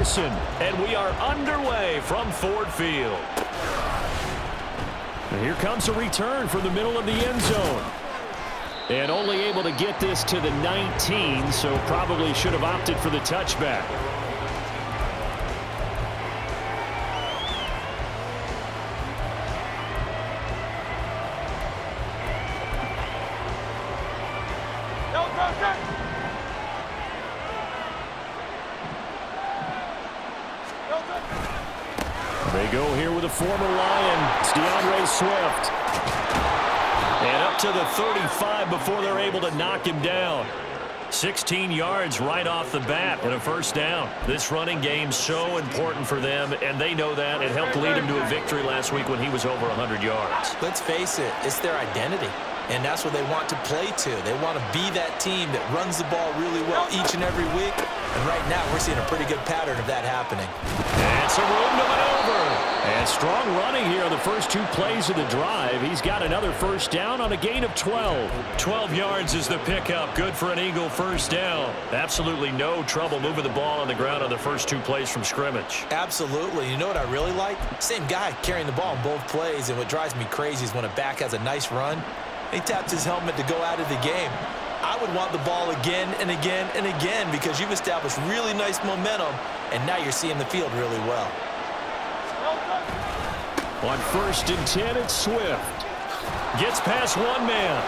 Anderson, and we are underway from Ford Field. And here comes a return from the middle of the end zone. And only able to get this to the 19, so probably should have opted for the touchback. They go here with a former Lion. It's DeAndre Swift. And up to the 35 before they're able to knock him down. 16 yards right off the bat and a first down. This running game's so important for them, and they know that. It helped lead him to a victory last week when he was over 100 yards. Let's face it, it's their identity. And that's what they want to play to. They want to be that team that runs the ball really well each and every week. And right now, we're seeing a pretty good pattern of that happening. And some room to maneuver. And strong running here on the first 2 plays of the drive. He's got another first down on a gain of 12. 12 yards is the pickup. Good for an Eagle first down. Absolutely no trouble moving the ball on the ground on the first 2 plays from scrimmage. Absolutely. You know what I really like? Same guy carrying the ball in both plays. And what drives me crazy is when a back has a nice run, he taps his helmet to go out of the game. I would want the ball again and again and again because you've established really nice momentum, and now you're seeing the field really well. On 1st and 10, it's Swift. Gets past one man.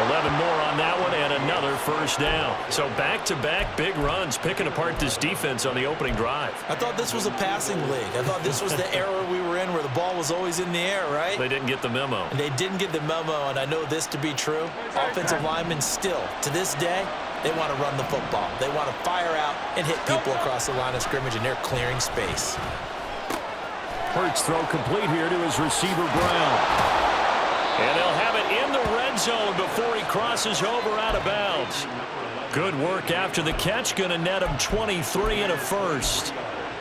11 more on that one and another first down. So back-to-back big runs picking apart this defense on the opening drive. I thought this was a passing league. I thought this was the era we were in where the ball was always in the air, right? They didn't get the memo. And they didn't get the memo, and I know this to be true. Offensive linemen still, to this day, they want to run the football. They want to fire out and hit people across the line of scrimmage, and they're clearing space. Hurts throw complete here to his receiver, Brown. And they'll have it in the red zone before he crosses over out of bounds. Good work after the catch. Going to net him 23 and a first.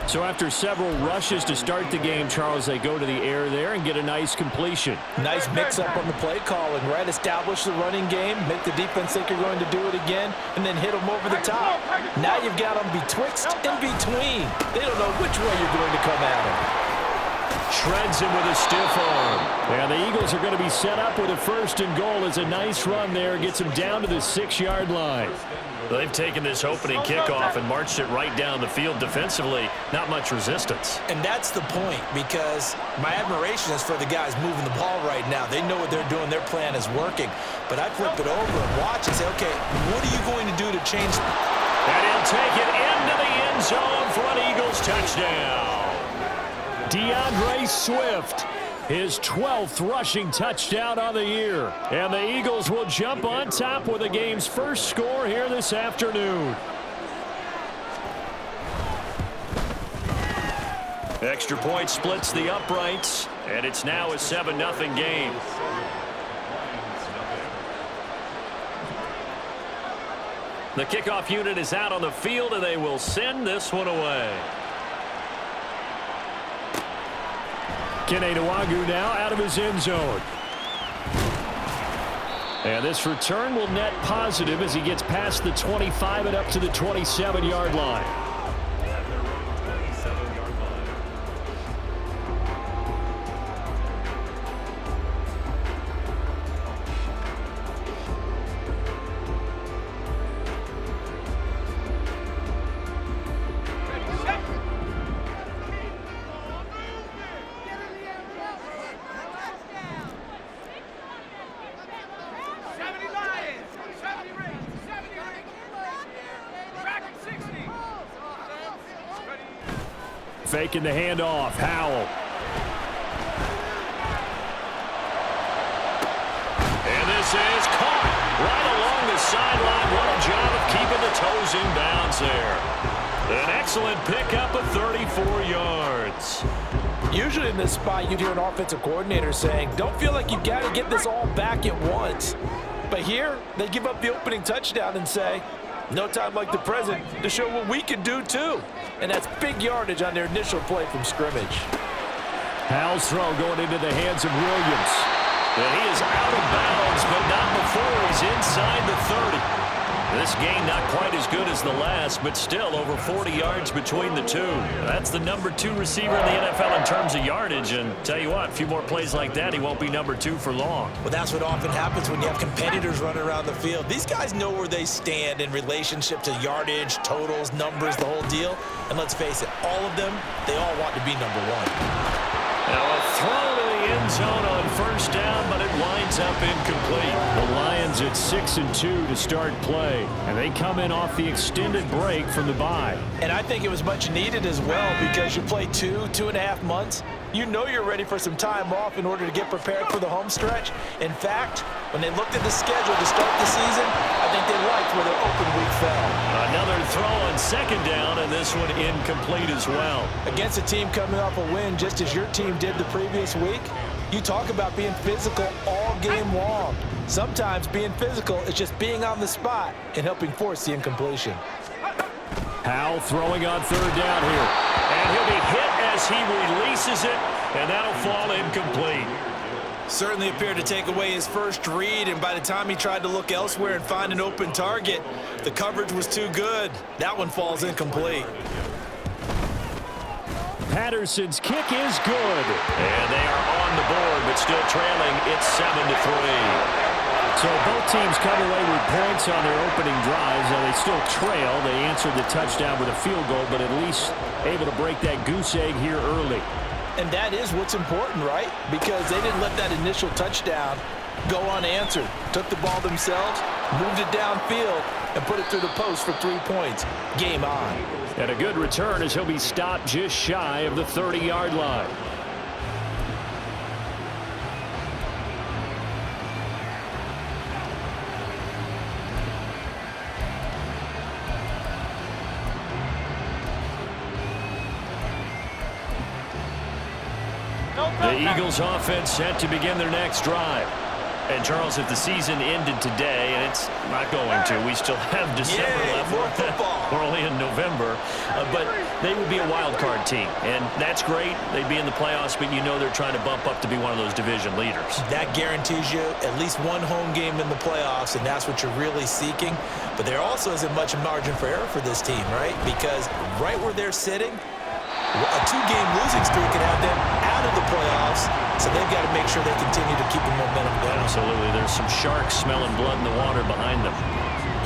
So after several rushes to start the game, Charles, they go to the air there and get a nice completion. Nice mix-up on the play calling, right? Establish the running game, make the defense think you're going to do it again, and then hit them over the top. Now you've got them betwixt and between. They don't know which way you're going to come at them. Shreds him with a stiff arm. And the Eagles are going to be set up with a 1st and goal. As a nice run there. Gets him down to the 6-yard line. They've taken this opening kickoff and marched it right down the field defensively. Not much resistance. And that's the point, because my admiration is for the guys moving the ball right now. They know what they're doing. Their plan is working. But I flip it over and watch and say, okay, what are you going to do to change? And he'll take it into the end zone for an Eagles touchdown. DeAndre Swift, his 12th rushing touchdown on the year. And the Eagles will jump on top with the game's first score here this afternoon. Extra point splits the uprights, and it's now a 7-0 game. The kickoff unit is out on the field, and they will send this one away. Kene Nwagu now out of his end zone. And this return will net positive as he gets past the 25 and up to the 27-yard line. Faking the handoff. Howell. And this is caught right along the sideline. What a job of keeping the toes in bounds there. An excellent pickup of 34 yards. Usually in this spot, you'd hear an offensive coordinator saying, don't feel like you've got to get this all back at once. But here, they give up the opening touchdown and say, no time like the present to show what we can do too. And that's big yardage on their initial play from scrimmage. Howell's throw going into the hands of Williams. And he is out of bounds, but not before he's inside the 30. This game not quite as good as the last, but still over 40 yards between the two. That's the number 2 receiver in the NFL in terms of yardage. And tell you what, a few more plays like that, he won't be number 2 for long. Well, that's what often happens when you have competitors running around the field. These guys know where they stand in relationship to yardage, totals, numbers, the whole deal. And let's face it, all of them, they all want to be number 1. Now a throw to the end zone on first down, but it winds up incomplete. The Lions at 6-2 to start play, and they come in off the extended break from the bye. And I think it was much needed as well, because you play 2.5 months. You know you're ready for some time off in order to get prepared for the home stretch. In fact, when they looked at the schedule to start the season, I think they liked where their open week fell. Another throw on second down, and this one incomplete as well. Against a team coming off a win just as your team did the previous week, you talk about being physical all game long. Sometimes being physical is just being on the spot and helping force the incompletion. Howell throwing on third down here. And he'll be hit as he releases it, and that'll fall incomplete. Certainly appeared to take away his first read, and by the time he tried to look elsewhere and find an open target, the coverage was too good. That one falls incomplete. Patterson's kick is good. And they are on the board, but still trailing. It's 7-3. So both teams come away with points on their opening drives. Now they still trail. They answered the touchdown with a field goal, but at least able to break that goose egg here early. And that is what's important, right? Because they didn't let that initial touchdown go unanswered. Took the ball themselves, moved it downfield, and put it through the post for 3 points. Game on. And a good return as he'll be stopped just shy of the 30-yard line. The Eagles offense set to begin their next drive. And Charles, if the season ended today, and it's not going to, we still have December left. We're only in November, but they would be a wild card team, and that's great. They'd be in the playoffs, but you know they're trying to bump up to be one of those division leaders. That guarantees you at least one home game in the playoffs, and that's what you're really seeking. But there also isn't much margin for error for this team, right? Because right where they're sitting, a 2-game losing streak can have them out of the playoffs, so they've got to make sure they continue to keep the momentum going. Absolutely. There's some sharks smelling blood in the water behind them.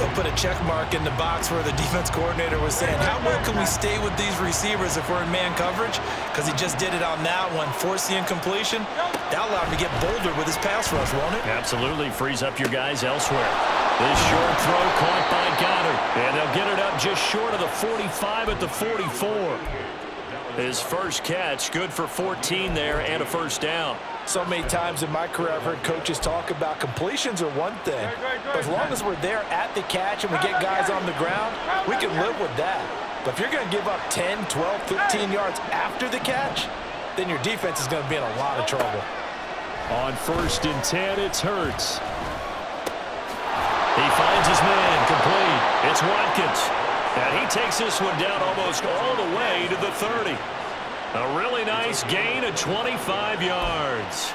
We'll put a check mark in the box where the defense coordinator was saying, how well can we stay with these receivers if we're in man coverage? Because he just did it on that one, forced the incompletion. That allowed him to get bolder with his pass rush, won't it? Absolutely. Frees up your guys elsewhere. This short throw caught by Goddard. And they'll get it up just short of the 45 at the 44. His first catch, good for 14 there and a first down. So many times in my career I've heard coaches talk about completions are one thing, but as long as we're there at the catch and we get guys on the ground, we can live with that. But if you're going to give up 10, 12, 15 yards after the catch, then your defense is going to be in a lot of trouble. On 1st and 10, it's Hurts. He finds his man, complete. It's Watkins. And he takes this one down almost all the way to the 30. A really nice gain of 25 yards.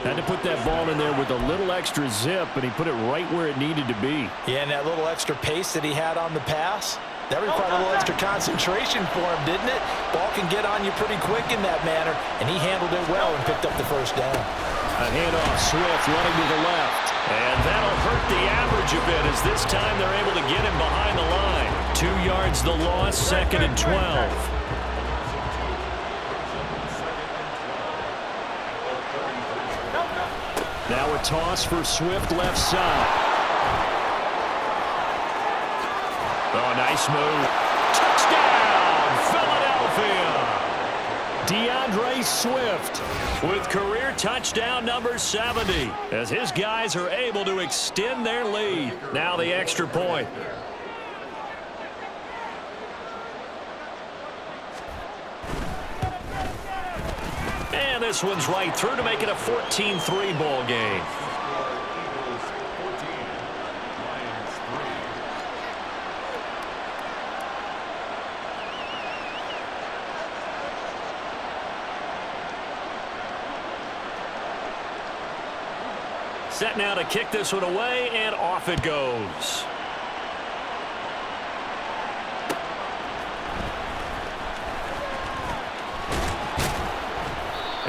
Had to put that ball in there with a little extra zip, and he put it right where it needed to be. Yeah, and that little extra pace that he had on the pass, that required a little extra concentration for him, didn't it? Ball can get on you pretty quick in that manner, and he handled it well and picked up the first down. A handoff, Swift running to the left. And that'll hurt the average a bit as this time they're able to get him behind the line. 2 yards the loss, 2nd and 12. Now a toss for Swift left side. Oh, nice move. Touchdown, Philadelphia. DeAndre Swift with career touchdown number 70 as his guys are able to extend their lead. Now the extra point. And this one's right through to make it a 14-3 ball game. Set now to kick this one away, and off it goes.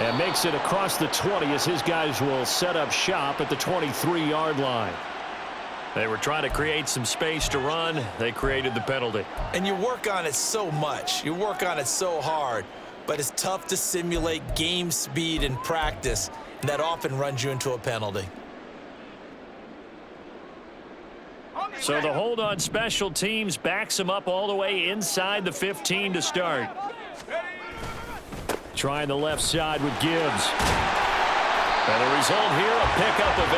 And makes it across the 20 as his guys will set up shop at the 23-yard line. They were trying to create some space to run. They created the penalty. And you work on it so much. You work on it so hard. But it's tough to simulate game speed in practice. And that often runs you into a penalty. So the hold on special teams backs him up all the way inside the 15 to start. Trying the left side with Gibbs. And the result here, a pickup of 8.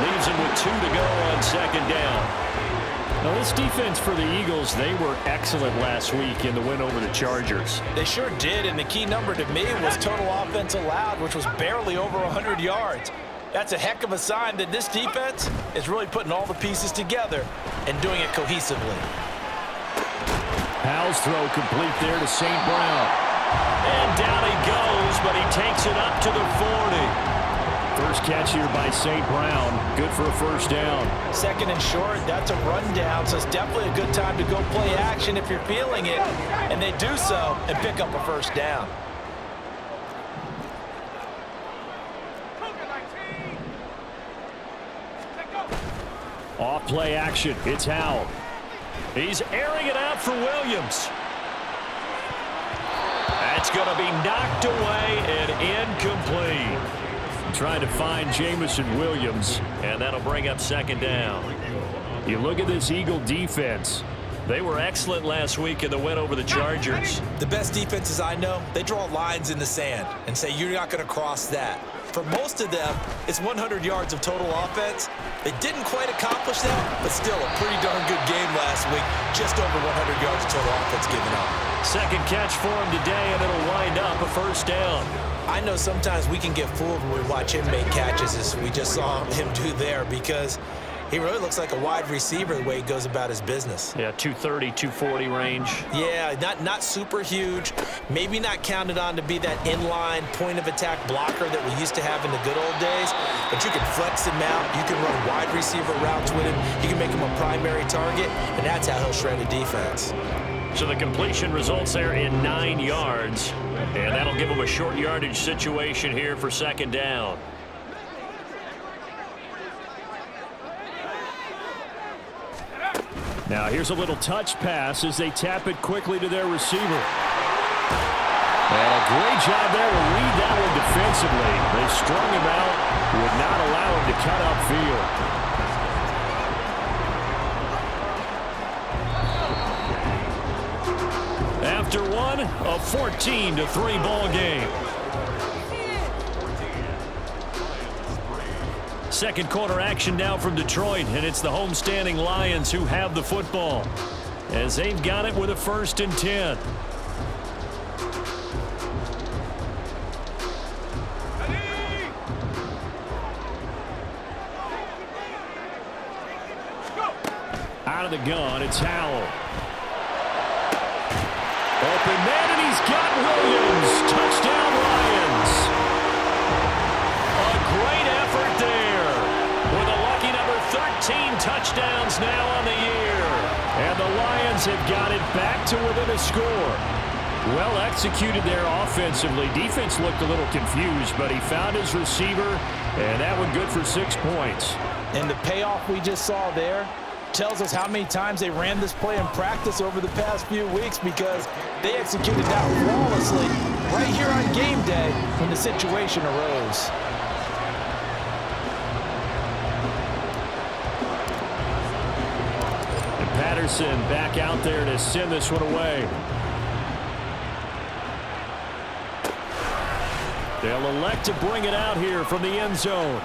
Leaves him with 2 to go on second down. Now this defense for the Eagles, they were excellent last week in the win over the Chargers. They sure did, and the key number to me was total offense allowed, which was barely over 100 yards. That's a heck of a sign that this defense is really putting all the pieces together and doing it cohesively. Powell's throw complete there to St. Brown. And down he goes, but he takes it up to the 40. First catch here by St. Brown. Good for a first down. Second and short, that's a rundown, so it's definitely a good time to go play action if you're feeling it. And they do so and pick up a first down. Off play action. It's Howell. He's airing it out for Williams. That's going to be knocked away and incomplete. Trying to find Jamison Williams, and that'll bring up second down. You look at this Eagle defense. They were excellent last week in the win over the Chargers. The best defenses I know, they draw lines in the sand and say you're not going to cross that. For most of them, it's 100 yards of total offense. They didn't quite accomplish that, but still a pretty darn good game last week. Just over 100 yards of total offense given up. Second catch for him today, and it'll wind up a first down. I know sometimes we can get fooled when we watch him make catches, as we just saw him do there, because he really looks like a wide receiver the way he goes about his business. Yeah, 230, 240 range. Yeah, not super huge. Maybe not counted on to be that inline point-of-attack blocker that we used to have in the good old days. But you can flex him out. You can run wide receiver routes with him. You can make him a primary target, and that's how he'll shred a defense. So the completion results there in 9 yards. And that'll give him a short yardage situation here for second down. Now here's a little touch pass as they tap it quickly to their receiver. And a great job there to read that one defensively. They strung him out, would not allow him to cut upfield. After one, a 14-3 ball game. Second quarter action now from Detroit, and it's the homestanding Lions who have the football as they've got it with a 1st and 10. Out of the gun, it's Howell. Open man, and he's got Williams. Touchdown, Lions. A great effort there with a lucky number 13 touchdowns now on the year. And the Lions have got it back to within a score. Well executed there offensively. Defense looked a little confused, but he found his receiver, and that one good for 6 points. And the payoff we just saw there tells us how many times they ran this play in practice over the past few weeks, because they executed that flawlessly right here on game day when the situation arose. And Patterson back out there to send this one away. They'll elect to bring it out here from the end zone.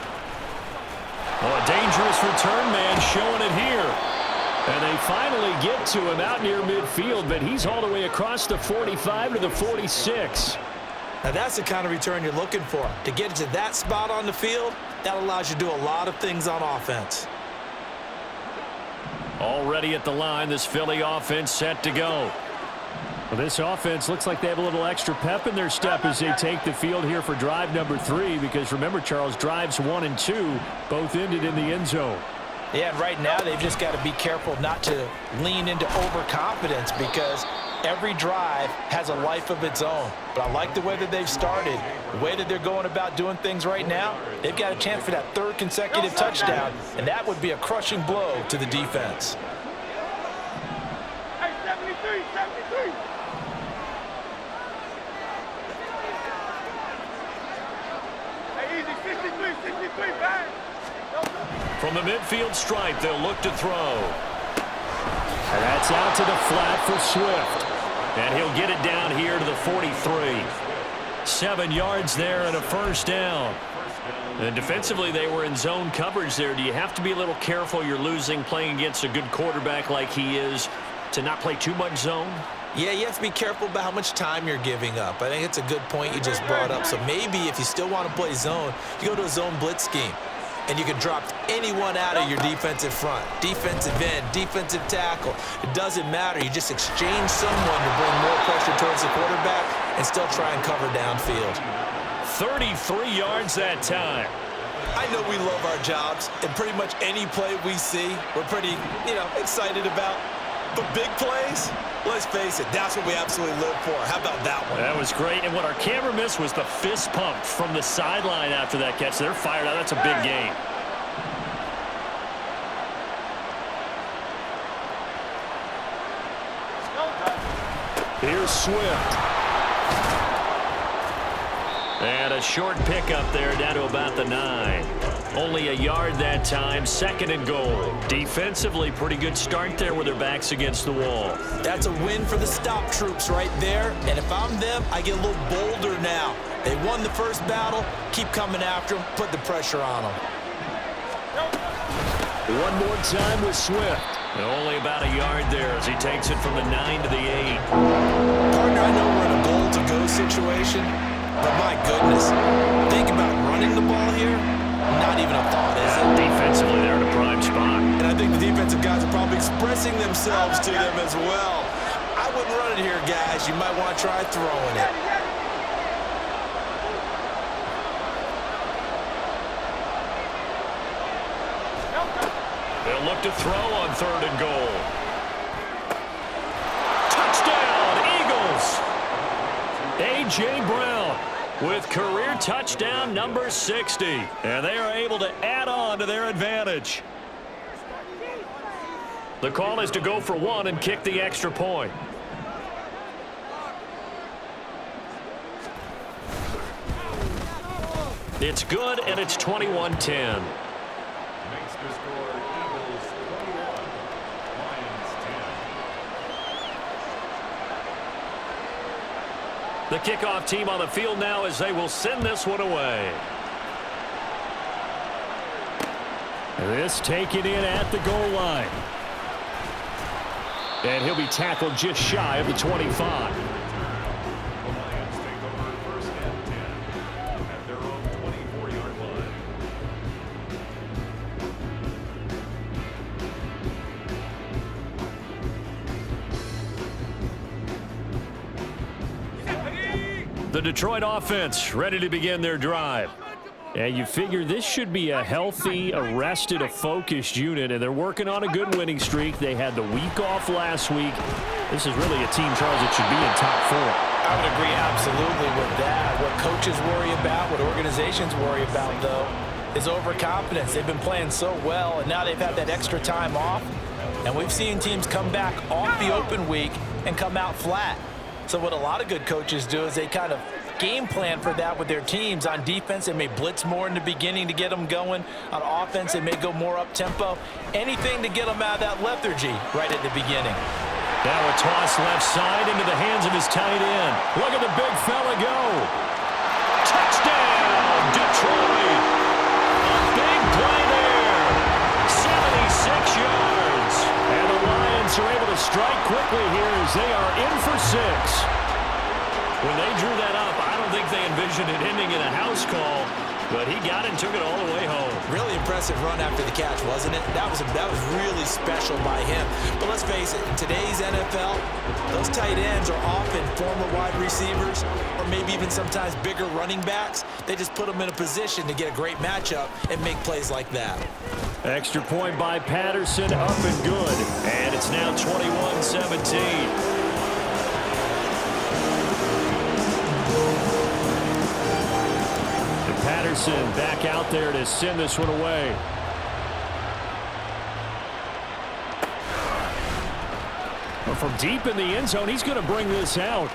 Oh, a dangerous return man showing it here. And they finally get to him out near midfield, but he's all the way across the 45 to the 46. Now that's the kind of return you're looking for. To get to that spot on the field, that allows you to do a lot of things on offense. Already at the line, this Philly offense set to go. Well, this offense looks like they have a little extra pep in their step as they take the field here for drive number 3, because remember, Charles, drives 1 and 2 both ended in the end zone. Yeah, and right now they've just got to be careful not to lean into overconfidence, because every drive has a life of its own. But I like the way that they've started, the way that they're going about doing things right now. They've got a chance for that third consecutive touchdown, and that would be a crushing blow to the defense. Hey, 73, 73. Hey, easy, 63, 63, bang. From the midfield stripe, they'll look to throw. And that's out to the flat for Swift. And he'll get it down here to the 43. 7 yards there and a first down. And defensively, they were in zone coverage there. Do you have to be a little careful you're losing playing against a good quarterback like he is to not play too much zone? Yeah, you have to be careful about how much time you're giving up. I think it's a good point you just brought up. So maybe if you still want to play zone, you go to a zone blitz scheme. And you can drop anyone out of your defensive front, defensive end, defensive tackle. It doesn't matter. You just exchange someone to bring more pressure towards the quarterback and still try and cover downfield. 33 yards that time. I know we love our jobs, and pretty much any play we see, we're pretty, excited about. But big plays, let's face it, that's what we absolutely live for. How about that one? That was great. And what our camera missed was the fist pump from the sideline after that catch. They're fired out. That's a big gain. Here's Swift. And a short pickup there down to about the 9. Only a yard that time, 2nd and goal. Defensively, pretty good start there with their backs against the wall. That's a win for the stop troops right there. And if I'm them, I get a little bolder now. They won the first battle. Keep coming after them. Put the pressure on them. One more time with Swift. And only about a yard there as he takes it from the 9 to the 8. Partner, I know we're in a goal-to-go situation, but my goodness, think about running the ball here. Not even a thought, is it? Defensively, they're in a prime spot. And I think the defensive guys are probably expressing themselves to them as well. I wouldn't run it here, guys. You might want to try throwing it. They'll look to throw on 3rd and goal. Touchdown, Eagles! A.J. Brown with career touchdown number 60. And they are able to add on to their advantage. The call is to go for 1 and kick the extra point. It's good, and it's 21-10. The kickoff team on the field now as they will send this one away. This taken in at the goal line. And he'll be tackled just shy of the 25. The Detroit offense ready to begin their drive. And you figure this should be a healthy, a focused unit, and they're working on a good winning streak. They had the week off last week. This is really a team, Charles, that should be in top 4. I would agree absolutely with that. What coaches worry about, what organizations worry about, though, is overconfidence. They've been playing so well, and now they've had that extra time off. And we've seen teams come back off the open week and come out flat. So what a lot of good coaches do is they kind of game plan for that with their teams. On defense, they may blitz more in the beginning to get them going. On offense, they may go more up-tempo. Anything to get them out of that lethargy right at the beginning. Now a toss left side into the hands of his tight end. Look at the big fella go. Touchdown, Detroit. A big play there. 76 yards. And the Lions are able to strike quickly here as they are in for 6. When they drew that up, I don't think they envisioned it ending in a house call, but he got it and took it all the way home. Really impressive run after the catch, wasn't it? That was really special by him. But let's face it, in today's NFL, those tight ends are often former wide receivers or maybe even sometimes bigger running backs. They just put them in a position to get a great matchup and make plays like that. Extra point by Patterson, up and good. And it's now 21-17. Patterson back out there to send this one away. But from deep in the end zone, he's going to bring this out.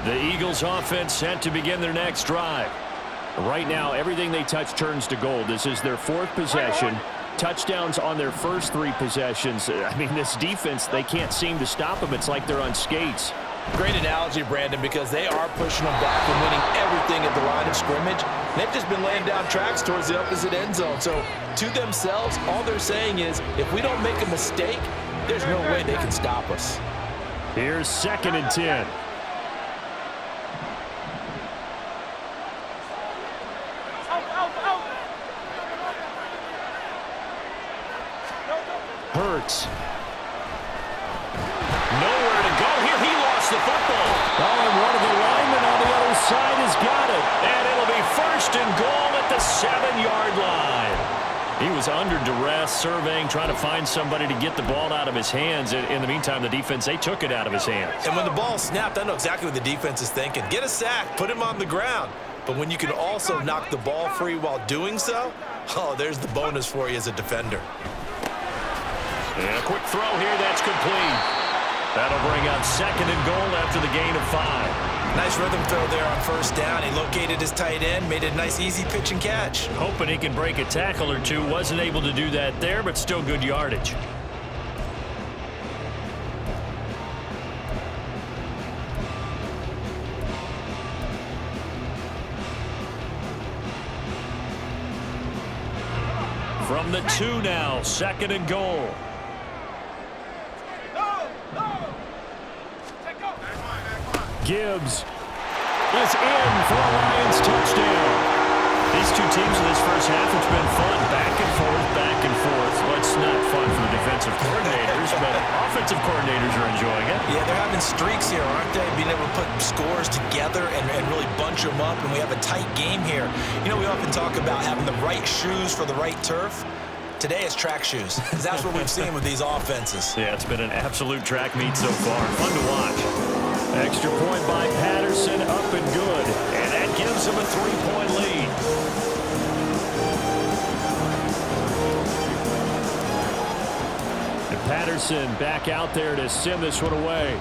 The Eagles offense set to begin their next drive. Right now, everything they touch turns to gold. This is their 4th possession. Touchdowns on their first 3 possessions. I mean, this defense, they can't seem to stop them. It's like they're on skates. Great analogy, Brandon, because they are pushing them back and winning everything at the line of scrimmage. They've just been laying down tracks towards the opposite end zone. So, to themselves, all they're saying is, if we don't make a mistake, there's no way they can stop us. Here's 2nd and 10. Hurts. Nowhere to go here. He lost the football. Oh, and one of the linemen on the other side has got it. And it'll be 1st and goal at the 7-yard line. He was under duress, surveying, trying to find somebody to get the ball out of his hands. In the meantime, the defense, they took it out of his hands. And when the ball snapped, I know exactly what the defense is thinking. Get a sack, put him on the ground. But when you can also knock the ball free while doing so, oh, there's the bonus for you as a defender. And a quick throw here, that's complete. That'll bring up 2nd and goal after the gain of 5. Nice rhythm throw there on 1st down. He located his tight end, made it a nice, easy pitch and catch. Hoping he can break a tackle or two. Wasn't able to do that there, but still good yardage. From the 2 now, 2nd and goal. Gibbs is in for a Lions touchdown. These two teams in this first half, it's been fun. Back and forth, back and forth. Well, it's not fun for the defensive coordinators, but offensive coordinators are enjoying it. Yeah, they're having streaks here, aren't they? Being able to put scores together and really bunch them up, and we have a tight game here. You know, we often talk about having the right shoes for the right turf. Today it's track shoes, because that's what we've seen with these offenses. Yeah, it's been an absolute track meet so far. Fun to watch. Extra point by Patterson, up and good. And that gives him a 3-point lead. And Patterson back out there to send this one away.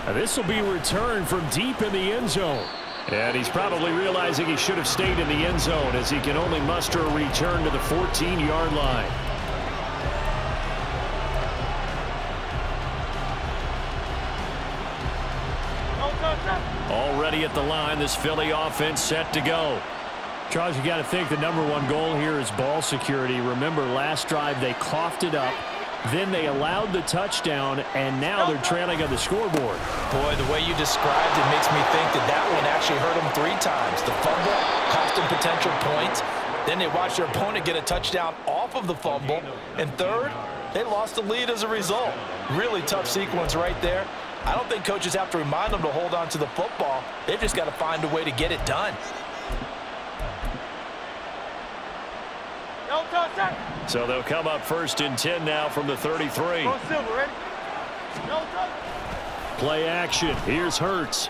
Now this will be returned from deep in the end zone. And he's probably realizing he should have stayed in the end zone as he can only muster a return to the 14-yard line. Already at the line, this Philly offense set to go. Charles, you got to think the #1 goal here is ball security. Remember, last drive they coughed it up. Then they allowed the touchdown, and now they're trailing on the scoreboard. Boy, the way you described it makes me think that that one actually hurt them 3 times. The fumble cost them potential points. Then they watched their opponent get a touchdown off of the fumble. And third, they lost the lead as a result. Really tough sequence right there. I don't think coaches have to remind them to hold on to the football. They've just got to find a way to get it done. So they'll come up 1st and 10 now from the 33. Play action. Here's Hurts.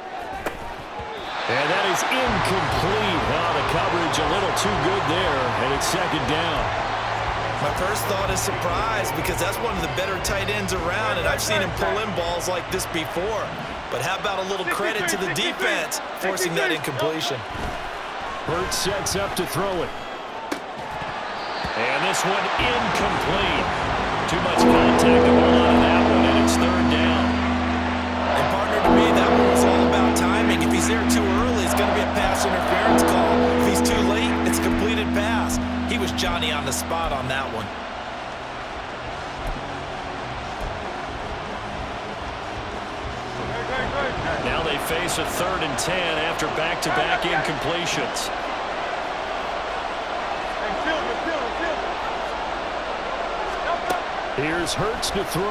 And that is incomplete. Wow, the coverage a little too good there, and it's 2nd down. My first thought is surprise, because that's one of the better tight ends around, and I've seen him pull in balls like this before. But how about a little credit to the defense forcing that incompletion? Hurts sets up to throw it. And this one incomplete. Too much contact to hold on to that one, and it's 3rd down. And partner, to me, that one was all about timing. If he's there too early, it's going to be a pass interference call. If he's too late, it's a completed pass. He was Johnny on the spot on that one. Now they face a 3rd and 10 after back-to-back incompletions. Here's Hurts to throw.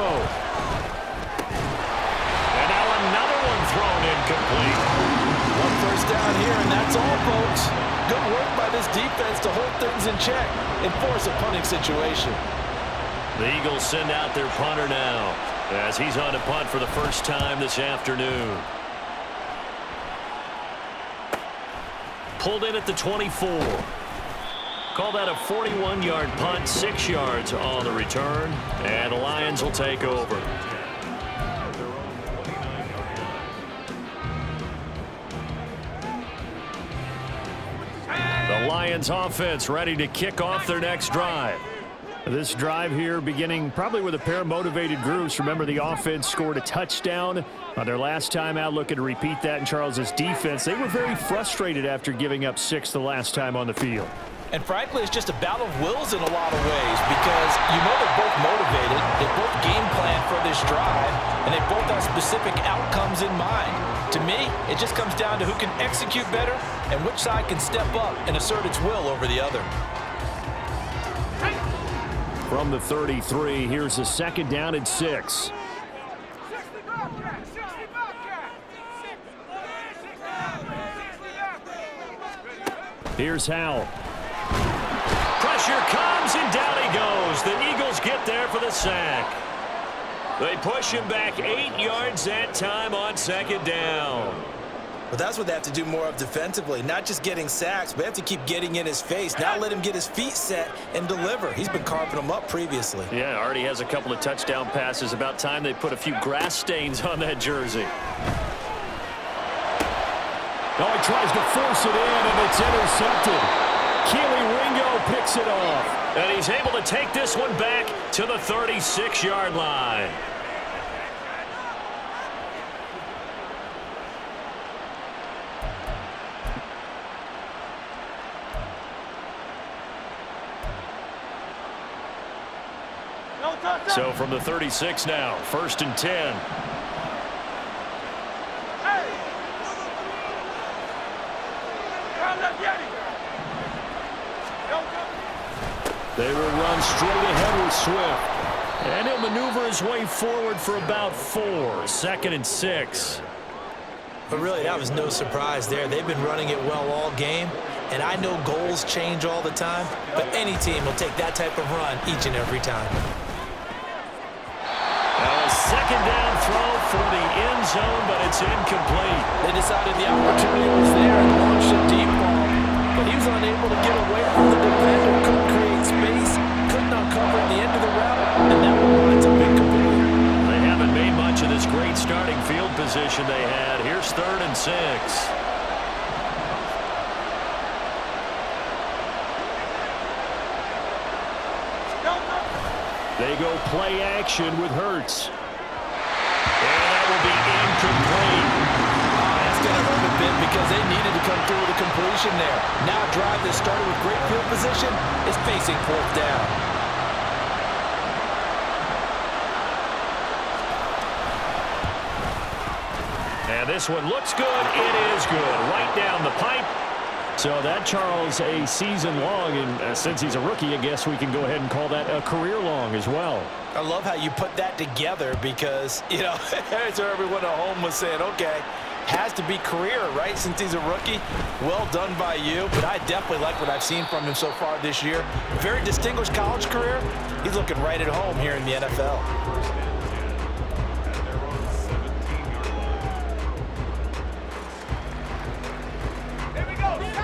And now another one thrown incomplete. One first down here, and that's all, folks. Good work by this defense to hold things in check and force a punting situation. The Eagles send out their punter now as he's on to punt for the first time this afternoon. Pulled in at the 24. Call that a 41-yard punt, 6 yards on the return, and the Lions will take over. The Lions offense ready to kick off their next drive. This drive here beginning probably with a pair of motivated groups. Remember, the offense scored a touchdown on their last time out, looking to repeat that in Charles's defense. They were very frustrated after giving up 6 the last time on the field. And frankly, it's just a battle of wills in a lot of ways because you know they're both motivated, they both game plan for this drive, and they both have specific outcomes in mind. To me, it just comes down to who can execute better and which side can step up and assert its will over the other. From the 33, here's a second down and 6. Here's Howell. Pressure comes, and down he goes. The Eagles get there for the sack. They push him back 8 yards that time on second down. But that's what they have to do more of defensively, not just getting sacks, but they have to keep getting in his face, not let him get his feet set and deliver. He's been carving them up previously. Yeah, already has a couple of touchdown passes. About time they put a few grass stains on that jersey. Oh, he tries to force it in, and it's intercepted. Keely Ringo picks it off. And he's able to take this one back to the 36-yard line. So from the 36 now, 1st and 10. They will run straight ahead with Swift. And he'll maneuver his way forward for about 4. 2nd and 6. But really, that was no surprise there. They've been running it well all game. And I know goals change all the time, but any team will take that type of run each and every time. A second down throw for the end zone, but it's incomplete. They decided the opportunity was there and launched a deep ball, but he was unable to get away from the defender, couldn't create space, couldn't uncover at the end of the route, and that one winds up incomplete. They haven't made much of this great starting field position they had. Here's 3rd and 6. They go play action with Hurts. And that will be incomplete. That's going to hurt a bit because they needed to come through with a completion there. Now a drive that started with great field position is facing 4th down. And this one looks good. It is good. Right down the pipe. So that, Charles, a season long, and since he's a rookie, I guess we can go ahead and call that a career long as well. I love how you put that together because, you know, so everyone at home was saying, okay, has to be career, right, since he's a rookie. Well done by you, but I definitely like what I've seen from him so far this year. Very distinguished college career. He's looking right at home here in the NFL.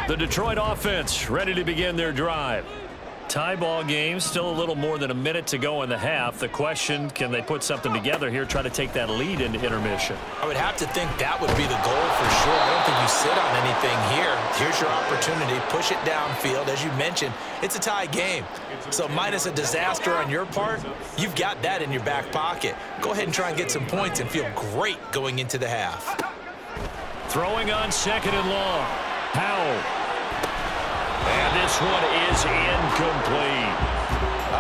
The Detroit offense ready to begin their drive. Tie ball game, still a little more than a minute to go in the half. The question, can they put something together here, try to take that lead into intermission? I would have to think that would be the goal for sure. I don't think you sit on anything here. Here's your opportunity. Push it downfield. As you mentioned, it's a tie game. So minus a disaster on your part, you've got that in your back pocket. Go ahead and try and get some points and feel great going into the half. Throwing on 2nd and long. Howell. And this one is incomplete.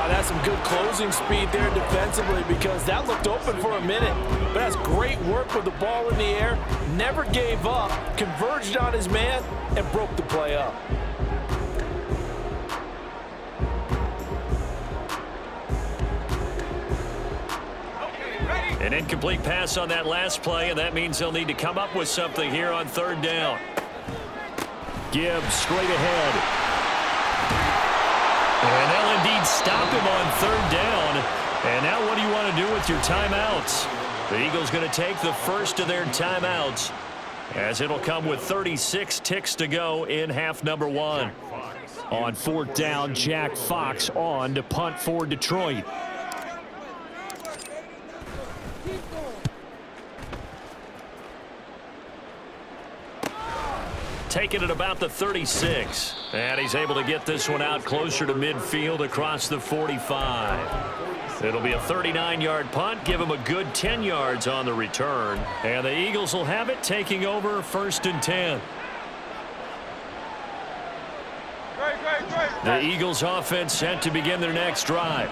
That's some good closing speed there defensively because that looked open for a minute. But that's great work with the ball in the air. Never gave up, converged on his man, and broke the play up. An incomplete pass on that last play, and that means they'll need to come up with something here on third down. Gibbs straight ahead. And they'll indeed stop him on third down. And now what do you want to do with your timeouts? The Eagles going to take the first of their timeouts, as it'll come with 36 ticks to go in half number one. On fourth down, Jack Fox on to punt for Detroit. Taking it about the 36. And he's able to get this one out closer to midfield across the 45. It'll be a 39-yard punt, give him a good 10 yards on the return. And the Eagles will have it, taking over first and 10. The Eagles offense set to begin their next drive.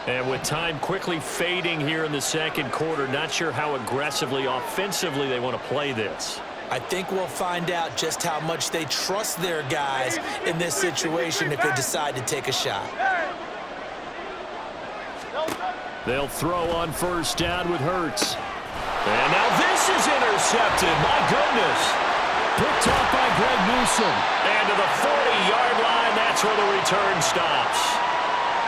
And with time quickly fading here in the second quarter, not sure how aggressively, offensively they want to play this. I think we'll find out just how much they trust their guys in this situation if they decide to take a shot. They'll throw on first down with Hurts. And now this is intercepted. My goodness. Picked off by Greg Newsome. And to the 40-yard line, that's where the return stops.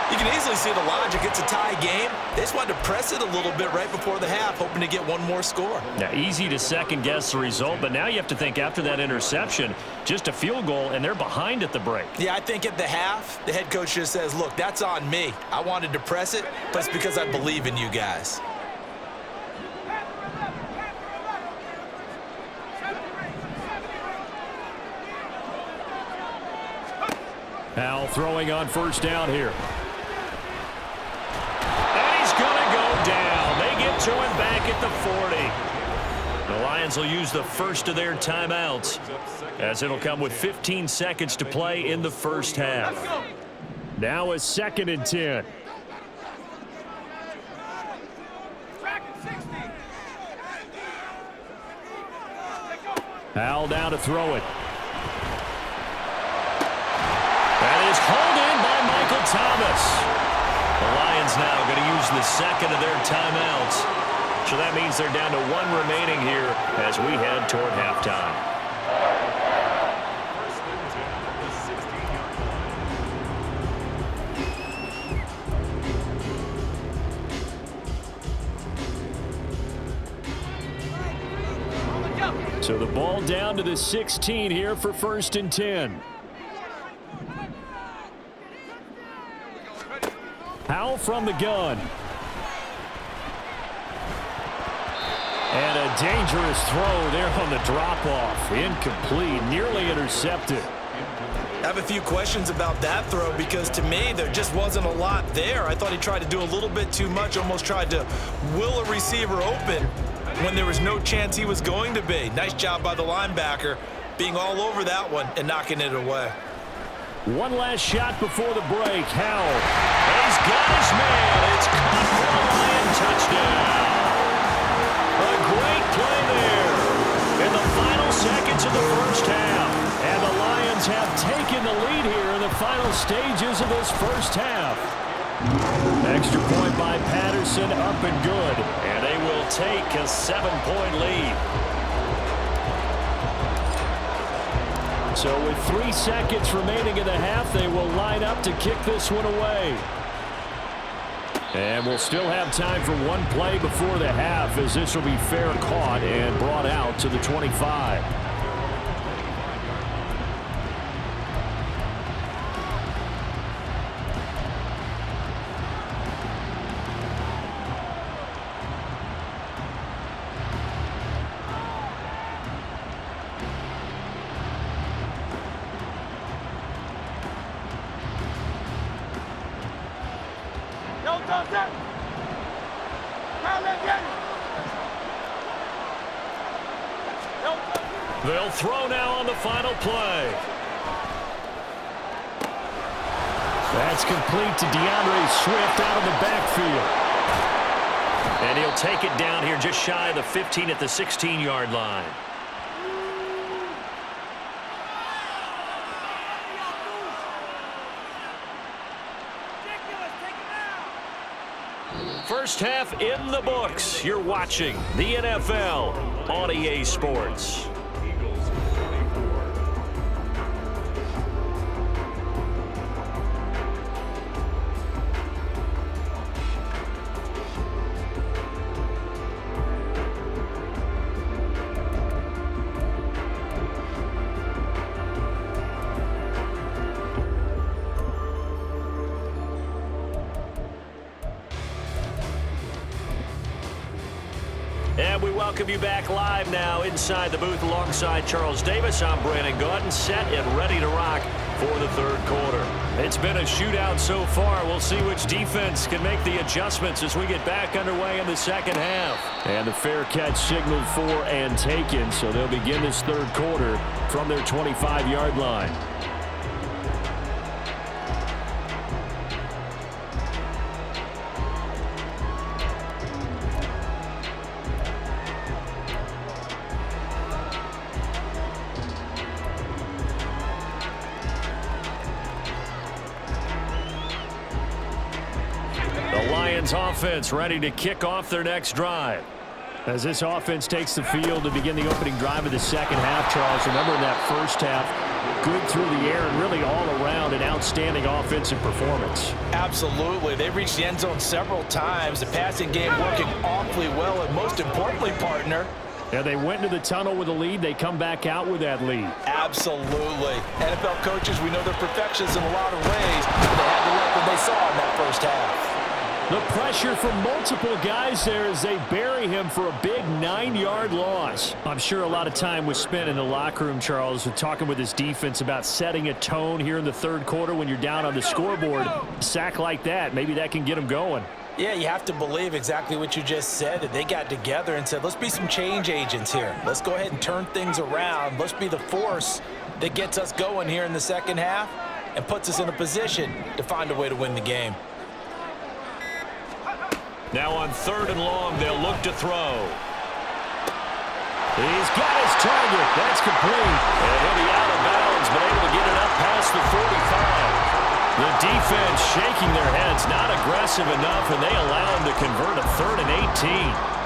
You can easily see the logic. It's a tie game. They just wanted to press it a little bit right before the half, hoping to get one more score. Now, easy to second-guess the result, but now you have to think after that interception, just a field goal, and they're behind at the break. Yeah, I think at the half, the head coach just says, look, that's on me. I wanted to press it, but it's because I believe in you guys. Powell throwing on first down here. And he's going to go down. They get to him back at the 40. The Lions will use the first of their timeouts, as it'll come with 15 seconds to play in the first half. Now a second and 10. Powell down to throw it. That is hauled in by Michael Thomas. The Lions now going to use the second of their timeouts. So that means they're down to one remaining here as we head toward halftime. So the ball down to the 16 here for first and 10. Powell from the gun. And a dangerous throw there on the drop-off. Incomplete, nearly intercepted. I have a few questions about that throw because to me there just wasn't a lot there. I thought he tried to do a little bit too much, almost tried to will a receiver open when there was no chance he was going to be. Nice job by the linebacker being all over that one and knocking it away. One last shot before the break. Howell. He's got his man. It's caught for a Lion touchdown. A great play there in the final seconds of the first half. And the Lions have taken the lead here in the final stages of this first half. Extra point by Patterson, up and good. And they will take a 7-point lead. So with 3 seconds remaining in the half, they will line up to kick this one away. And we'll still have time for one play before the half, as this will be fair caught and brought out to the 25. They'll throw now on the final play. That's complete to DeAndre Swift out of the backfield. And he'll take it down here just shy of the 15 at the 16-yard line. First half in the books. You're watching the NFL on EA Sports. And we welcome you back live now inside the booth alongside Charles Davis. I'm Brandon Gaudin, set and ready to rock for the third quarter. It's been a shootout so far. We'll see which defense can make the adjustments as we get back underway in the second half. And the fair catch signaled for and taken, so they'll begin this third quarter from their 25-yard line. Offense ready to kick off their next drive. As this offense takes the field to begin the opening drive of the second half, Charles, remember in that first half, good through the air and really all around an outstanding offensive performance. Absolutely. They reached the end zone several times. The passing game working awfully well, and most importantly, partner, yeah, they went into the tunnel with a lead. They come back out with that lead. Absolutely. NFL coaches, we know they're perfectionists in a lot of ways, but they had to like what they saw in that first half. The pressure from multiple guys there as they bury him for a big 9-yard loss. I'm sure a lot of time was spent in the locker room, Charles, talking with his defense about setting a tone here in the third quarter when you're down on the scoreboard. A sack like that, maybe that can get them going. Yeah, you have to believe exactly what you just said, that they got together and said, let's be some change agents here. Let's go ahead and turn things around. Let's be the force that gets us going here in the second half and puts us in a position to find a way to win the game. Now on third and long, they'll look to throw. He's got his target. That's complete. And he'll be out of bounds, but able to get it up past the 45. The defense shaking their heads, not aggressive enough, and they allow him to convert a 3rd and 18.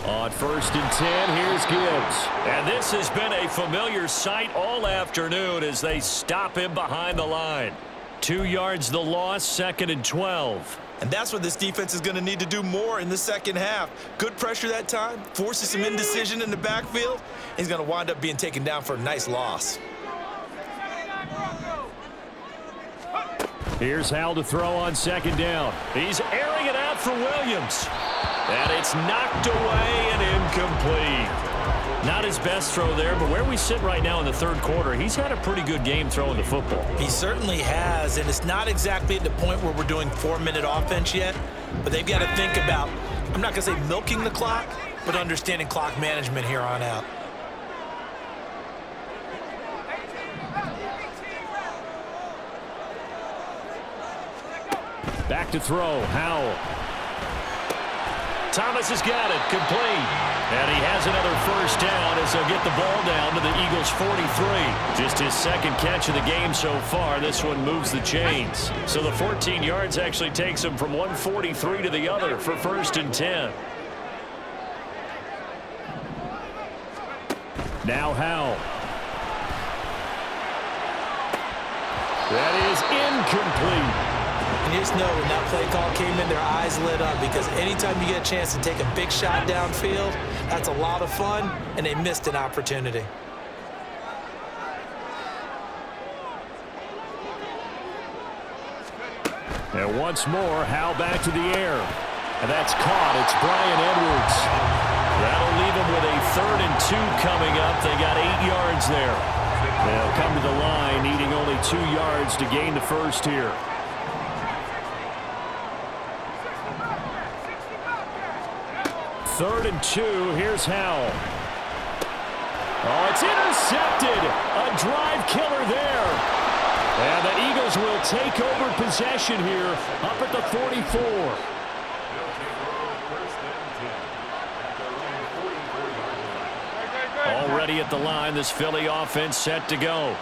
On 1st and 10, here's Gibbs. And this has been a familiar sight all afternoon as they stop him behind the line. 2 yards the loss, 2nd and 12. And that's what this defense is going to need to do more in the second half. Good pressure that time, forces some indecision in the backfield. He's going to wind up being taken down for a nice loss. Here's Hal to throw on 2nd down. He's airing it out for Williams. And it's knocked away and incomplete. Not his best throw there, but where we sit right now in the third quarter, he's had a pretty good game throwing the football. He certainly has, and it's not exactly at the point where we're doing 4-minute offense yet, but they've got to think about, I'm not going to say milking the clock, but understanding clock management here on out. Back to throw, Howell. Thomas has got it, complete. And he has another 1st down as they'll get the ball down to the Eagles' 43. Just his 2nd catch of the game so far. This one moves the chains. So the 14 yards actually takes him from 143 to the other for 1st and 10. Now Howell. That is incomplete. And you just know when that play call came in, their eyes lit up, because anytime you get a chance to take a big shot downfield, that's a lot of fun, and they missed an opportunity. And once more, Hal back to the air. And that's caught. It's Brian Edwards. That'll leave them with a 3rd and 2 coming up. They got 8 yards there. They'll come to the line, needing only 2 yards to gain the first here. 3rd and 2. Here's Howell. Oh, it's intercepted. A drive killer there. And the Eagles will take over possession here up at the 44. Already at the line, this Philly offense set to go.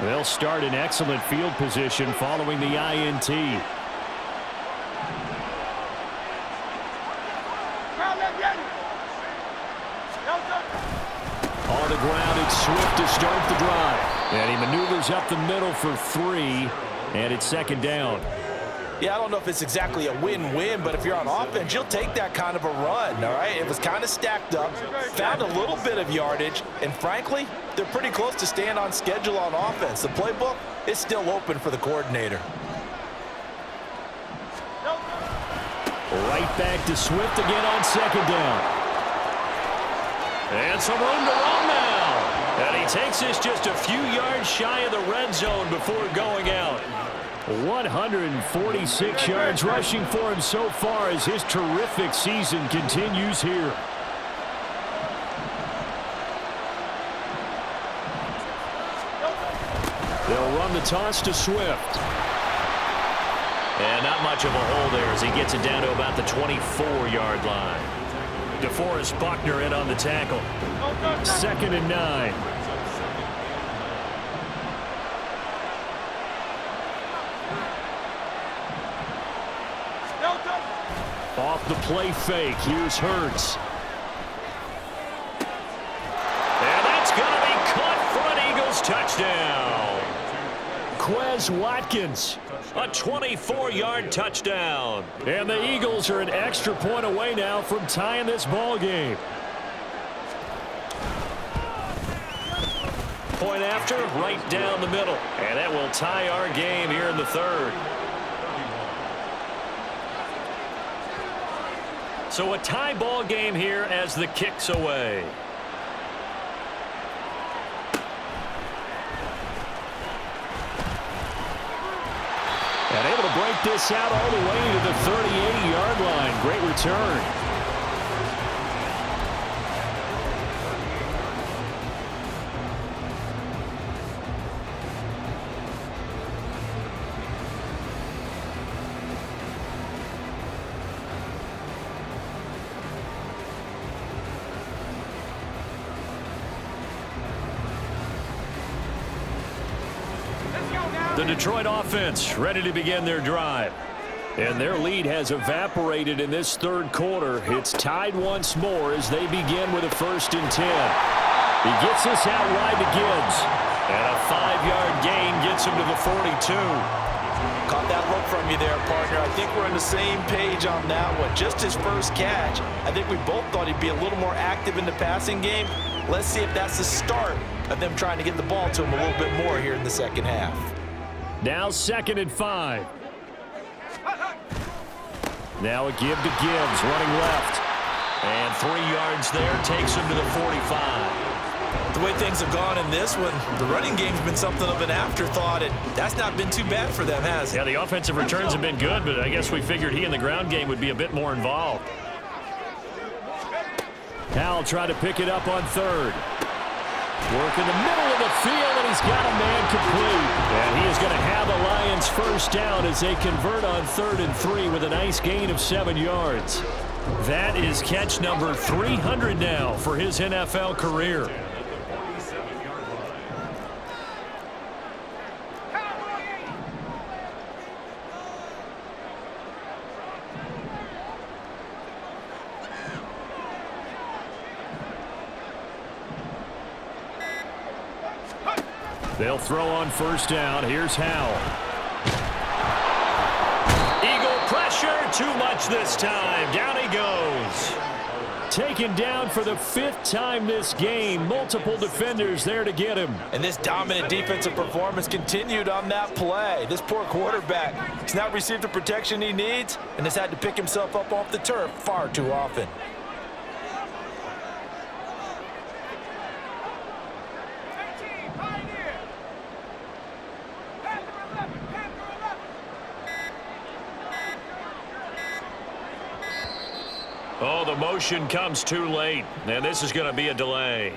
They'll start in excellent field position following the INT. On the ground, it's Swift to start the drive. And he maneuvers up the middle for 3, and it's second down. Yeah, I don't know if it's exactly a win-win, but if you're on offense, you'll take that kind of a run, all right? It was kind of stacked up, found a little bit of yardage, and frankly, they're pretty close to staying on schedule on offense. The playbook is still open for the coordinator. Right back to Swift again on second down. And some room to run now. And he takes this just a few yards shy of the red zone before going out. 146 yards rushing for him so far as his terrific season continues here. They'll run the toss to Swift. And not much of a hole there as he gets it down to about the 24-yard line. DeForest Buckner in on the tackle. 2nd and 9. Off the play fake, here's Hurts. And that's going to be caught for an Eagles touchdown. Quez Watkins, a 24-yard touchdown. And the Eagles are an extra point away now from tying this ball game. Point after, right down the middle. And that will tie our game here in the third. So a tie ball game here as the kick's away. And able to break this out all the way to the 38-yard line. Great return. The Detroit offense ready to begin their drive. And their lead has evaporated in this third quarter. It's tied once more as they begin with a 1st and 10. He gets this out wide to Gibbs. And a 5-yard gain gets him to the 42. Caught that look from you there, partner. I think we're on the same page on that one. Just his first catch. I think we both thought he'd be a little more active in the passing game. Let's see if that's the start of them trying to get the ball to him a little bit more here in the second half. Now 2nd and 5. Now a give to Gibbs, running left. And 3 yards there takes him to the 45. The way things have gone in this one, the running game's been something of an afterthought, and that's not been too bad for them, has it? Yeah, the offensive returns have been good, but I guess we figured he in the ground game would be a bit more involved. Howell tried to pick it up on 3rd. Work in the middle of the field, and he's got a man complete. And he is going to have the Lions first down as they convert on 3rd and 3 with a nice gain of 7 yards. That is catch number 300 now for his NFL career. They'll throw on 1st down. Here's Howell. Eagle pressure, too much this time. Down he goes. Taken down for the 5th time this game. Multiple defenders there to get him. And this dominant defensive performance continued on that play. This poor quarterback has not received the protection he needs and has had to pick himself up off the turf far too often. Oh, the motion comes too late, and this is going to be a delay.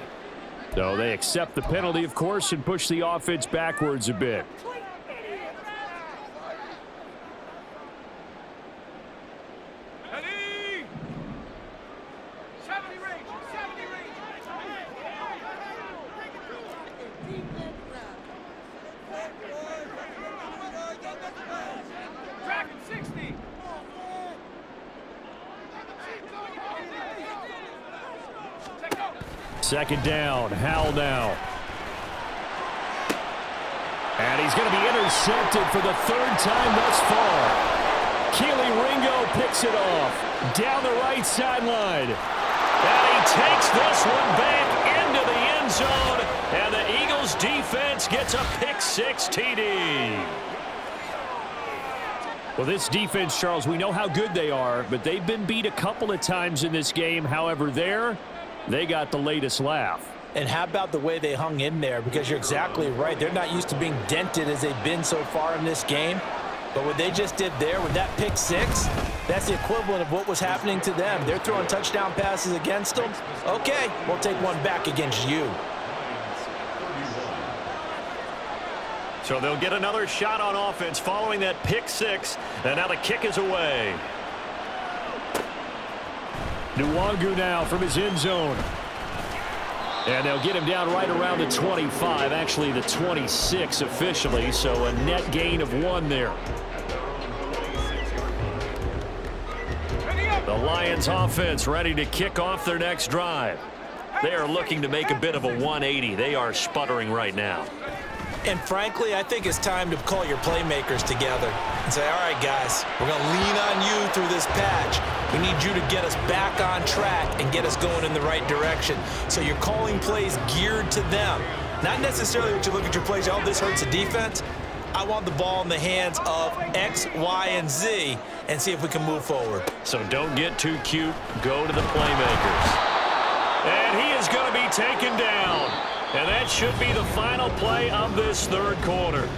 So they accept the penalty, of course, and push the offense backwards a bit. Second down, Howell now. And he's going to be intercepted for the third time thus far. Keely Ringo picks it off down the right sideline. And he takes this one back into the end zone. And the Eagles defense gets a pick-6 TD. Well, this defense, Charles, we know how good they are, but they've been beat a couple of times in this game. However, they got the latest laugh. And how about the way they hung in there? Because you're exactly right. They're not used to being dented as they've been so far in this game. But what they just did there with that pick-6, that's the equivalent of what was happening to them. They're throwing touchdown passes against them. Okay, we'll take one back against you. So they'll get another shot on offense following that pick-6. And now the kick is away. Nwangu now from his end zone. And they'll get him down right around the 25, actually the 26 officially, so a net gain of 1 there. The Lions offense ready to kick off their next drive. They are looking to make a bit of a 180. They are sputtering right now. And frankly, I think it's time to call your playmakers together and say, all right, guys, we're going to lean on you through this patch. We need you to get us back on track and get us going in the right direction. So you're calling plays geared to them. Not necessarily what you look at your plays, oh, this hurts the defense. I want the ball in the hands of X, Y, and Z and see if we can move forward. So don't get too cute. Go to the playmakers. And he is going to be taken down. And that should be the final play of this third quarter.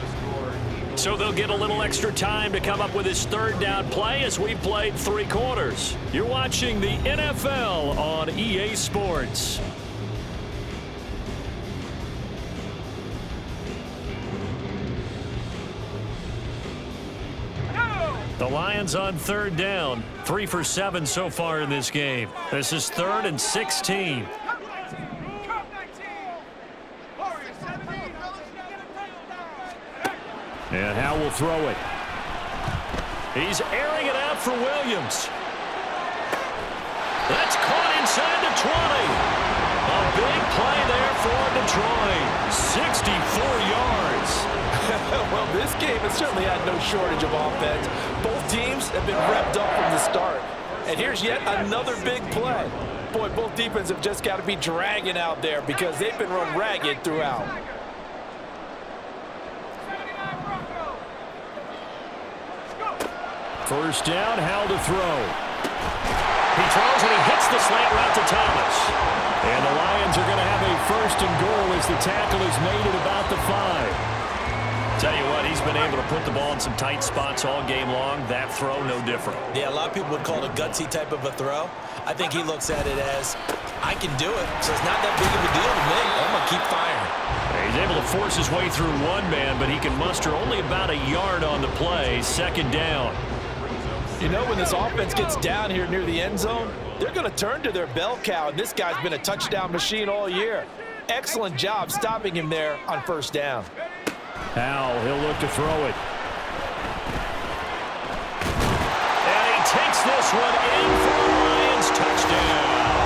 So they'll get a little extra time to come up with his third down play as we played 3 quarters. You're watching the NFL on EA Sports. The Lions on third down. 3 for 7 so far in this game. This is 3rd and 16. And Howell will throw it. He's airing it out for Williams. That's caught inside the 20. A big play there for Detroit. 64 yards. Well, this game has certainly had no shortage of offense. Both teams have been revved up from the start. And here's yet another big play. Boy, both defenses have just got to be dragging out there because they've been run ragged throughout. First down, Howell to throw. He throws and he hits the slant route to Thomas. And the Lions are going to have a 1st and goal as the tackle is made at about the 5. Tell you what, he's been able to put the ball in some tight spots all game long. That throw, no different. Yeah, a lot of people would call it a gutsy type of a throw. I think he looks at it as, I can do it, so it's not that big of a deal to me. I'm going to keep firing. He's able to force his way through one man, but he can muster only about a yard on the play. 2nd down. You know, when this offense gets down here near the end zone, they're going to turn to their bell cow, and this guy's been a touchdown machine all year. Excellent job stopping him there on 1st down. Howell, he'll look to throw it. And he takes this one in for a Lions touchdown.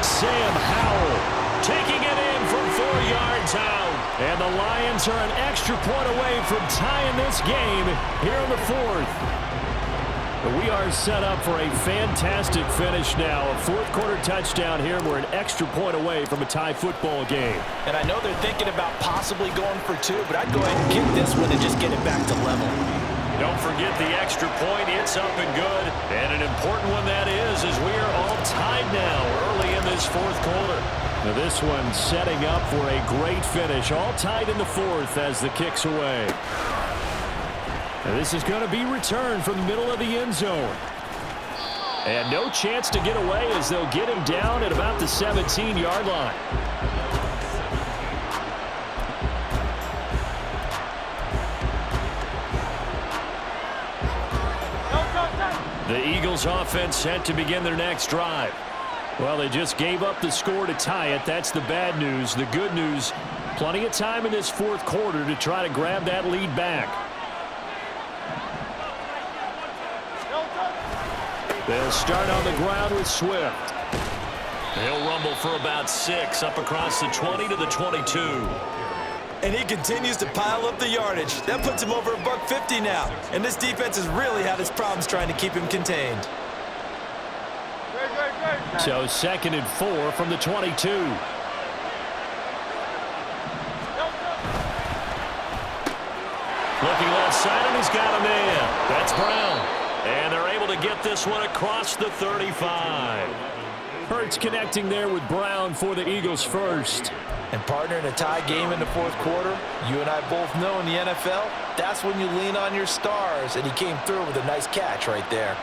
Sam Howell taking it in from 4 yards out. And the Lions are an extra point away from tying this game here in the 4th. We are set up for a fantastic finish now. A 4th quarter touchdown here. We're an extra point away from a tie football game. And I know they're thinking about possibly going for 2, but I'd go ahead and kick this one and just get it back to level. Don't forget the extra point. It's up and good. And an important one that is as we are all tied now early in this 4th quarter. Now this one setting up for a great finish. All tied in the 4th as the kick's away. And this is going to be returned from the middle of the end zone. And no chance to get away as they'll get him down at about the 17-yard line. The Eagles offense set to begin their next drive. Well, they just gave up the score to tie it. That's the bad news. The good news, plenty of time in this 4th quarter to try to grab that lead back. They'll start on the ground with Swift. He'll rumble for about 6 up across the 20 to the 22. And he continues to pile up the yardage. That puts him over $150 now. And this defense has really had its problems trying to keep him contained. So 2nd and 4 from the 22. Looking left side, and he's got a man. That's Brown. And they're able to get this one across the 35. Hurts connecting there with Brown for the Eagles first. And partner, in a tie game in the 4th quarter, you and I both know in the NFL, that's when you lean on your stars. And he came through with a nice catch right there.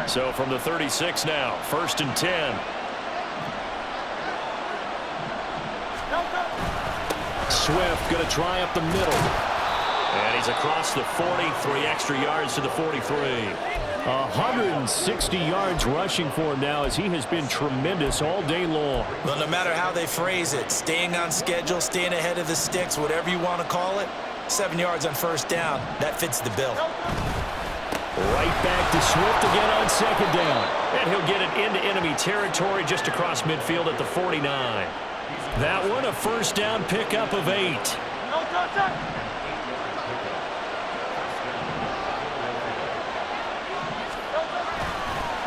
So from the 36 now, 1st and 10. Swift going to try up the middle. And he's across the 43 extra yards to the 43. 160 yards rushing for him now as he has been tremendous all day long. Well, no matter how they phrase it, staying on schedule, staying ahead of the sticks, whatever you want to call it, 7 yards on 1st down, that fits the bill. Right back to Swift again on 2nd down. And he'll get it into enemy territory just across midfield at the 49. That one a 1st down pickup of 8.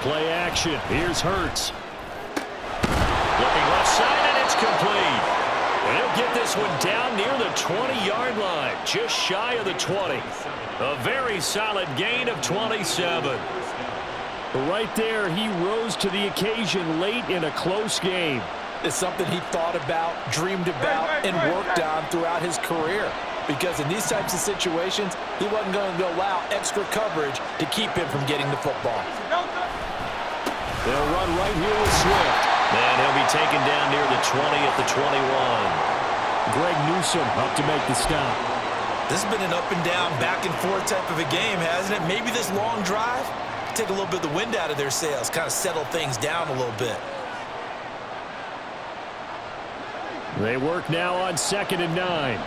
Play action. Here's Hurts. Looking left side, and it's complete. And he'll get this one down near the 20-yard line, just shy of the 20. A very solid gain of 27. Right there, he rose to the occasion late in a close game. It's something he thought about, dreamed about, and worked on throughout his career. Because in these types of situations, he wasn't going to allow extra coverage to keep him from getting the football. They'll run right here with Swift. And he'll be taken down near the 20 at the 21. Greg Newsome up to make the stop. This has been an up and down, back and forth type of a game, hasn't it? Maybe this long drive, take a little bit of the wind out of their sails, kind of settle things down a little bit. They work now on 2nd and 9.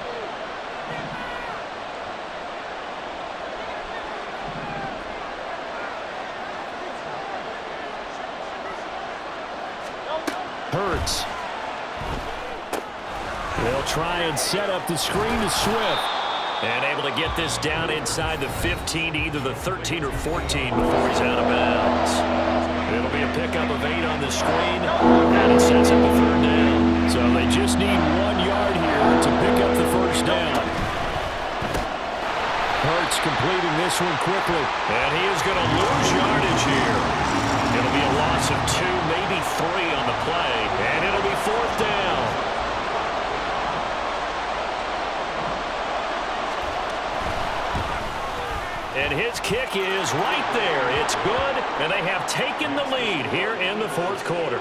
Hurts. They'll try and set up the screen to Swift. And able to get this down inside the 15, either the 13 or 14 before he's out of bounds. It'll be a pickup of 8 on the screen, and it sets up a 3rd down. So they just need 1 yard here to pick up the 1st down. Hurts completing this one quickly, and he is going to lose yardage here. It'll be a loss of 2, maybe 3 on the play, and it'll be 4th down. And his kick is right there. It's good, and they have taken the lead here in the 4th quarter.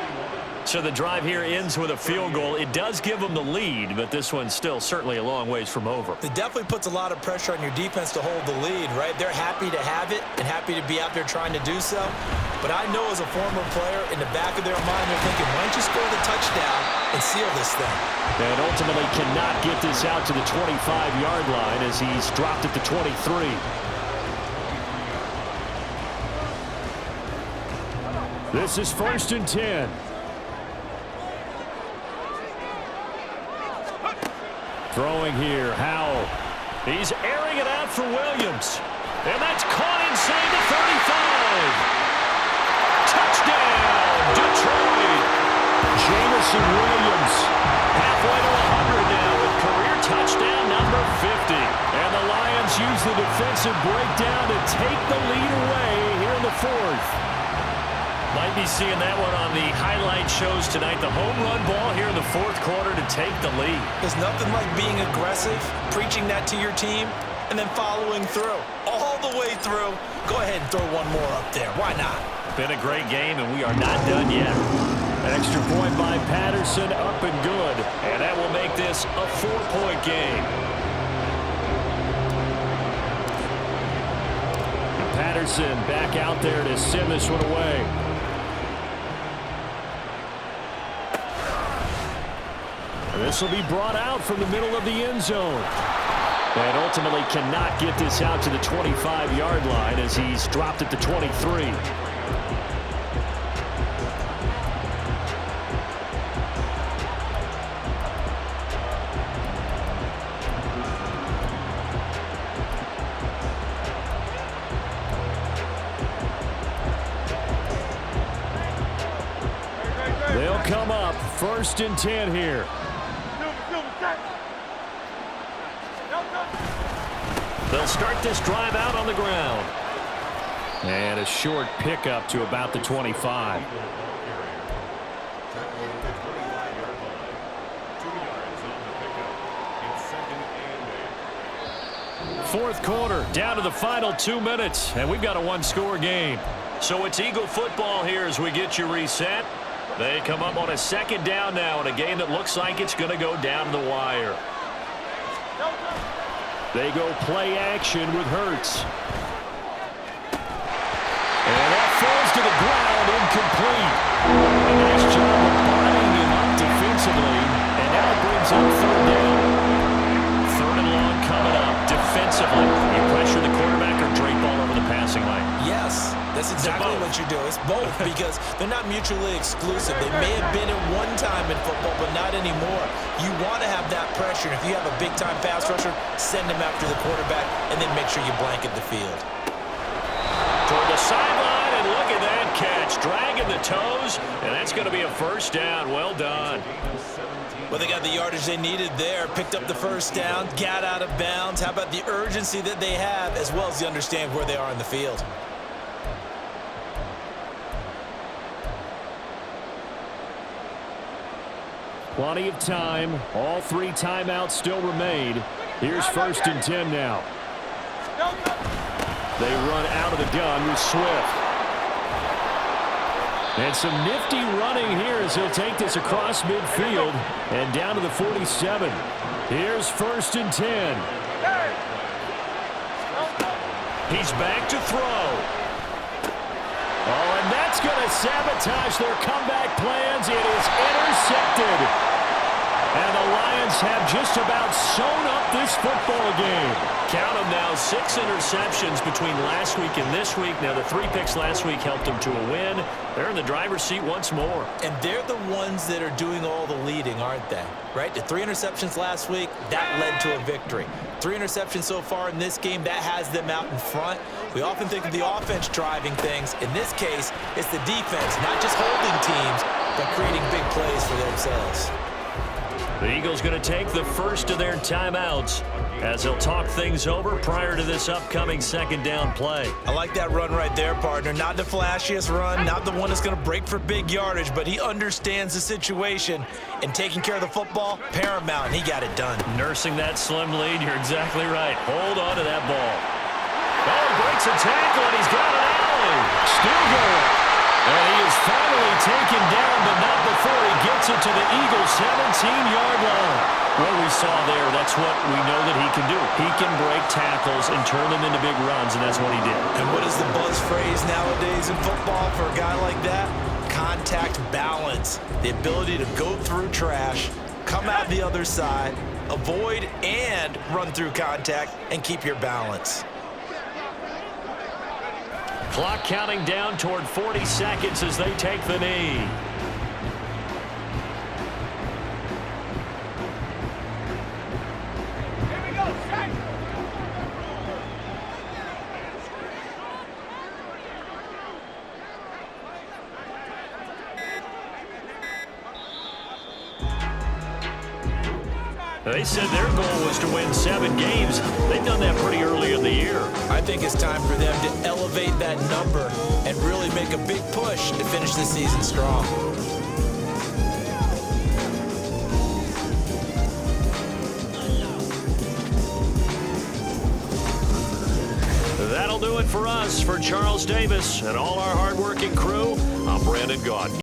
So the drive here ends with a field goal. It does give them the lead, but this one's still certainly a long ways from over. It definitely puts a lot of pressure on your defense to hold the lead, right? They're happy to have it and happy to be out there trying to do so. But I know as a former player, in the back of their mind, they're thinking, why don't you score the touchdown and seal this thing? And ultimately cannot get this out to the 25-yard line as he's dropped at the 23. This is 1st and 10. Throwing here, Howell. He's airing it out for Williams. And that's caught inside the 35. Touchdown, Detroit. Jamison Williams halfway to 100 now with career touchdown number 50. And the Lions use the defensive breakdown to take the lead away here in the 4th. Might be seeing that one on the highlight shows tonight. The home run ball here in the 4th quarter to take the lead. There's nothing like being aggressive, preaching that to your team, and then following through. All the way through. Go ahead and throw one more up there. Why not? Been a great game, and we are not done yet. Extra point by Patterson, up and good. And that will make this a 4-point game. Patterson back out there to send this one away. This will be brought out from the middle of the end zone. And ultimately cannot get this out to the 25-yard line as he's dropped at the 23. They'll come up 1st and 10 here. They'll start this drive out on the ground. And a short pickup to about the 25. Fourth quarter, down to the final 2 minutes, and we've got a one-score game. So it's Eagle football here as we get you reset. They come up on a 2nd down now in a game that looks like it's going to go down to the wire. They go play action with Hurts. And that falls to the ground, incomplete. A nice job of binding him up defensively, and now it brings up 3rd down. 3rd and long coming up defensively. You pressure the quarterback or drape all over the passing line? Yes, that's exactly what you do. It's both because they're not mutually exclusive. They may have been at one time in football, but not anymore. You want to have that pressure. And if you have a big-time pass rusher, send him after the quarterback, and then make sure you blanket the field. Toward the sideline, and look at that catch. Dragging the toes, and that's going to be a 1st down. Well done. Well, they got the yardage they needed there, picked up the 1st down, got out of bounds. How about the urgency that they have, as well as they understand where they are in the field? Plenty of time. All 3 timeouts still remain. Here's 1st and 10 now. They run out of the gun with Swift. And some nifty running here as he'll take this across midfield and down to the 47. Here's 1st and 10. He's back to throw. Oh, and that's going to sabotage their comeback plans. It is intercepted. And the Lions have just about sewn up this football game. Count them now, 6 interceptions between last week and this week. Now, the 3 picks last week helped them to a win. They're in the driver's seat once more. And they're the ones that are doing all the leading, aren't they? Right? The 3 interceptions last week, that led to a victory. 3 interceptions so far in this game, that has them out in front. We often think of the offense driving things. In this case, it's the defense, not just holding teams, but creating big plays for themselves. The Eagles going to take the first of their timeouts as they'll talk things over prior to this upcoming 2nd down play. I like that run right there, partner. Not the flashiest run, not the one that's going to break for big yardage, but he understands the situation, and taking care of the football, paramount, and he got it done. Nursing that slim lead, you're exactly right. Hold on to that ball. Oh, breaks a tackle, and he's got an alley. Still going. And he is finally taken down, but not before he gets it to the Eagles' 17-yard line. What we saw there, that's what we know that he can do. He can break tackles and turn them into big runs, and that's what he did. And what is the buzz phrase nowadays in football for a guy like that? Contact balance. The ability to go through trash, come out the other side, avoid and run through contact, and keep your balance. Clock counting down toward 40 seconds as they take the knee. Here we go, set. They said their goal was to win 7 games. They've done that pretty early in the year. I think it's time for them to elevate that number and really make a big push to finish the season strong. That'll do it for us. For Charles Davis and all our hardworking crew, I'm Brandon Gaudin.